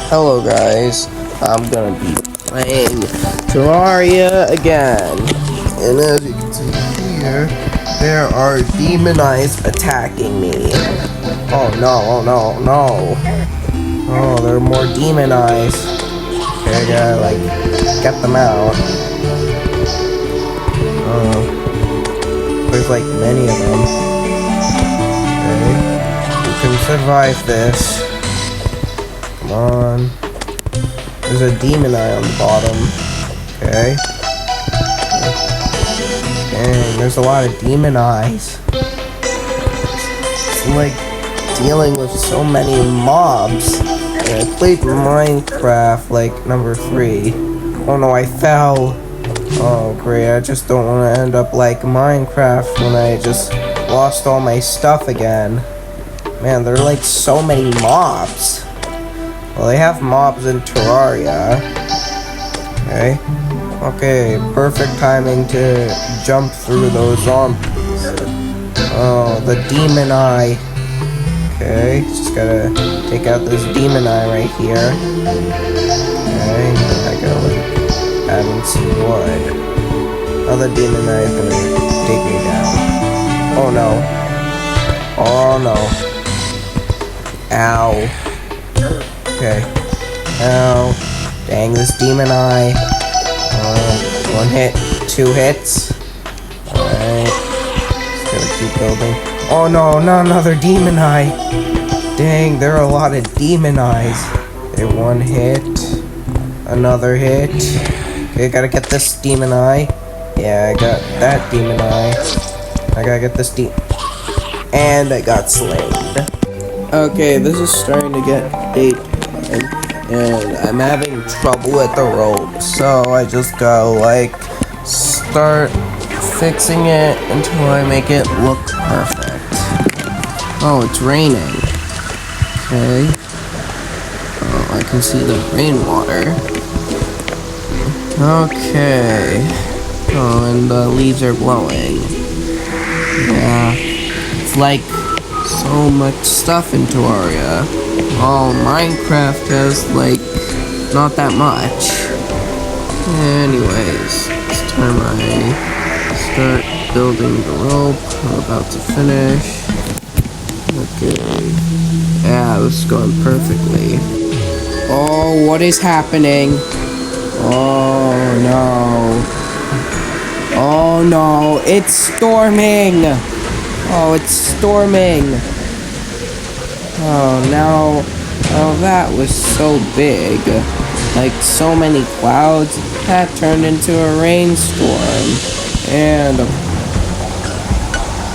Hello guys, I'm gonna be playing Terraria again. And as you can see here, there are demon eyes attacking me. Oh no, oh no, no. Oh, there are more demon eyes. Okay, I gotta get them out. There's many of them. Okay, you can survive this. Come on. There's a demon eye on the bottom. Okay. Dang, there's a lot of demon eyes. It's like dealing with so many mobs. And I played Minecraft number 3. Oh no, I fell. Oh great, I just don't want to end up like Minecraft when I just lost all my stuff again. Man, there are so many mobs. Well, they have mobs in Terraria. Okay. Okay, perfect timing to jump through those zombies. Oh, the demon eye. Okay, just gotta take out this demon eye right here. Okay, I gotta add in some wood. Oh, the demon eye is gonna take me down. Oh no. Oh no. Ow. Okay. Ow. Dang, this demon eye. 1 hit, 2 hits. Alright. Just gotta keep building. Oh no, not another demon eye. Dang, there are a lot of demon eyes. Okay, 1 hit. Another hit. Okay, gotta get this demon eye. Yeah, I got that demon eye. I gotta get this and I got slain. Okay, this is starting to get late. And I'm having trouble with the rope, so I just gotta start fixing it until I make it look perfect. Oh, it's raining. Okay. Oh, I can see the rainwater. Okay. Oh, and the leaves are blowing. Yeah. It's so much stuff in Terraria. Oh, Minecraft has not that much. Anyways, it's time I start building the rope. I'm about to finish. Okay. Yeah, this is going perfectly. Oh, what is happening? Oh no. Oh no, it's storming! Oh, it's storming! Oh, now, oh, that was so big. So many clouds, that turned into a rainstorm. And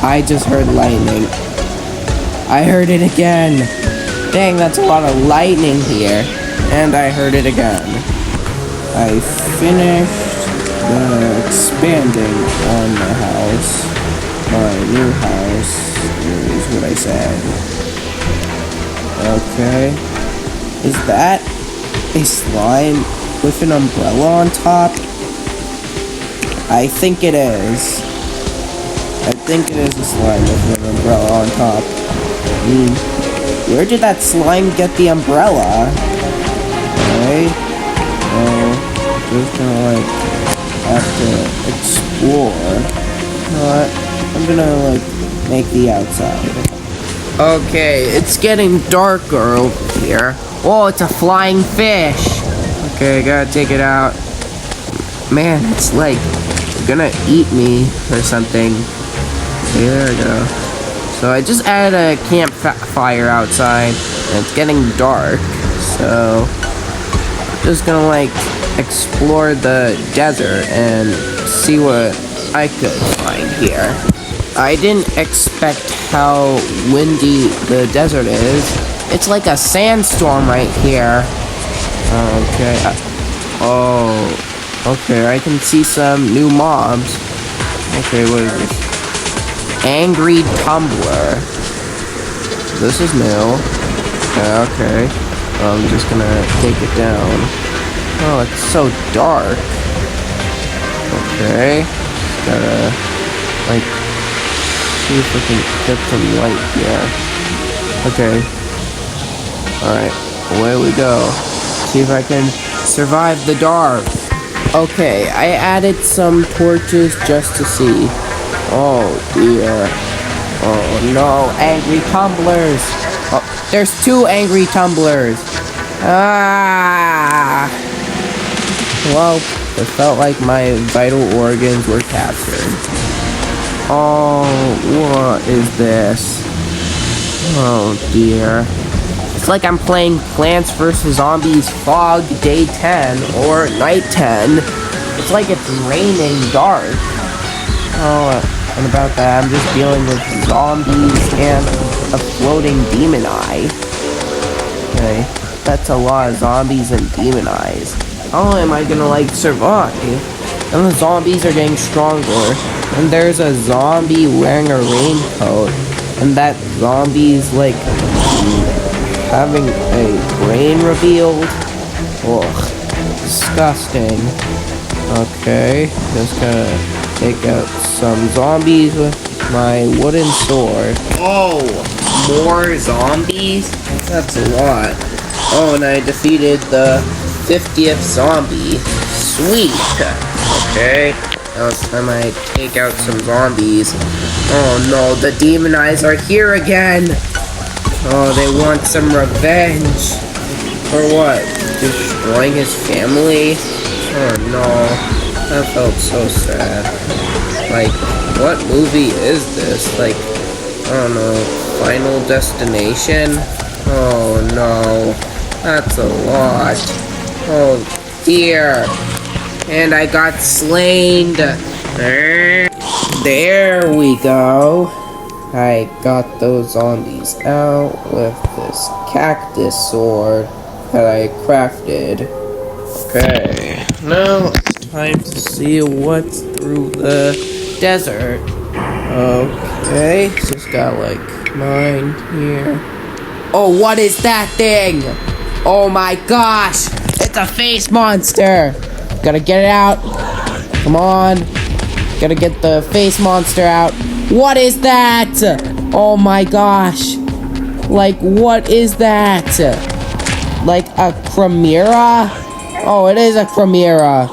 I just heard lightning. I heard it again. Dang, that's a lot of lightning here. And I heard it again. I finished the expanding on the house. My new house is what I said. Okay. Is that a slime with an umbrella on top? I think it is. I think it is a slime with an umbrella on top. Where did that slime get the umbrella? Okay. Just gonna have to explore. I'm gonna make the outside. Okay, it's getting darker over here. Oh, it's a flying fish. Okay, I gotta take it out. Man, it's gonna eat me or something. Okay, there we go. So I just added a campfire outside, and it's getting dark. So I'm just gonna explore the desert and see what I could find here. I didn't expect how windy the desert is. It's like a sandstorm right here. Okay. Okay, I can see some new mobs. Okay, what is this? Angry Tumbler. This is new. Okay. I'm just gonna take it down. Oh, it's so dark. Okay. Gotta, see if I can get some light here. Okay. Alright, away we go. See if I can survive the dark. Okay, I added some torches just to see. Oh dear. Oh no, angry tumblers. Oh, there's 2 angry tumblers. Ah. Well, it felt like my vital organs were captured. Oh, what is this? Oh dear. It's like I'm playing Plants vs. Zombies Fog Day 10 or Night 10. It's like it's raining dark. Oh, and about that, I'm just dealing with zombies and a floating demon eye. Okay, that's a lot of zombies and demon eyes. How am I gonna, like, survive? And the zombies are getting stronger. And there's a zombie wearing a raincoat. And that zombie's, like, having a brain revealed. Ugh, disgusting. Okay, just gonna take out some zombies with my wooden sword. Oh, more zombies? That's a lot. Oh, and I defeated the 50th zombie. Sweet. Okay, now it's time I take out some zombies. Oh no, the demon eyes are here again. Oh, they want some revenge. For what? Destroying his family? Oh no, that felt so sad. Like, what movie is this? Like, I don't know, Final Destination? Oh no, that's a lot. Oh dear. And I got slain. There we go. I got those zombies out with this cactus sword that I crafted. Okay, now it's time to see what's through the desert. Okay, just got like 9 here. Oh, what is that thing? Oh my gosh, it's a face monster. Gotta get it out. Come on. Gotta get the face monster out. What is that? Oh my gosh. Like, what is that? Like a chimera? Oh, it is a chimera.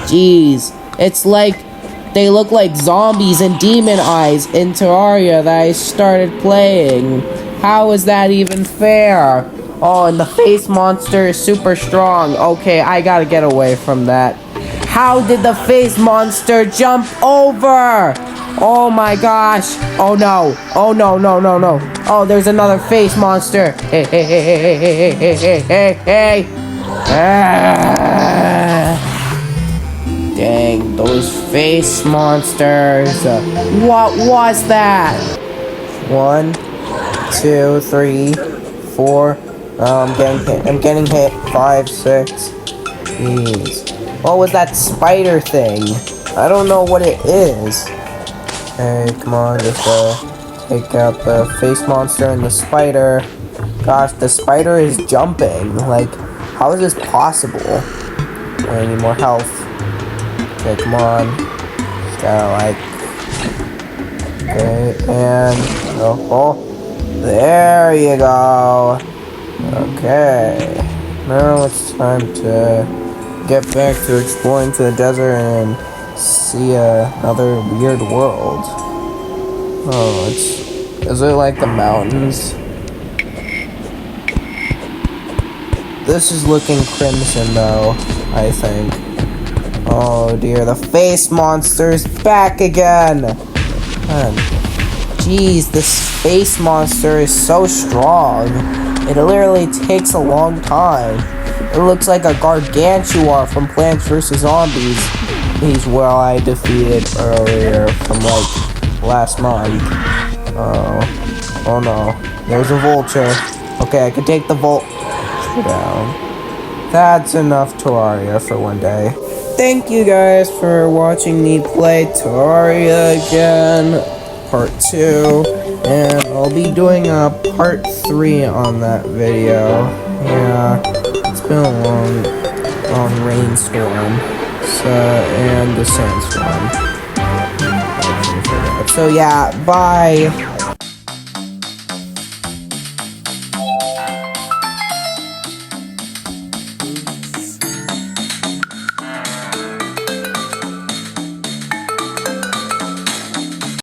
Jeez. It's like, they look like zombies and demon eyes in Terraria that I started playing. How is that even fair? Oh, and the face monster is super strong. Okay, I gotta get away from that. How did the face monster jump over? Oh my gosh. Oh no. Oh no, no, no, no. Oh, there's another face monster. Hey, hey, hey, hey, hey, hey, hey, hey, hey, hey. Ah. Dang, those face monsters. What was that? 1, 2, 3, 4. I'm getting hit. 5, 6. Jeez. What was that spider thing? I don't know what it is. Hey, come on, just take out the face monster and the spider. Gosh, the spider is jumping. Like, how is this possible? I need more health. Okay, come on. Just gotta, like... Okay, and... Oh, there you go. Okay. Now it's time to get back to exploring to the desert and see another weird world. Oh, is it like the mountains? This is looking crimson though, I think. Oh dear, the face monster is back again! Man, jeez, this face monster is so strong. It literally takes a long time. It looks like a gargantua from Plants vs. Zombies. He's what I defeated earlier from like last month. Oh no. There's a vulture. Okay, I can take the down. That's enough Terraria for one day. Thank you guys for watching me play Terraria again, part 2. And I'll be doing a part 3 on that video. Yeah, it's been a long rainstorm. And the sandstorm. So yeah, bye.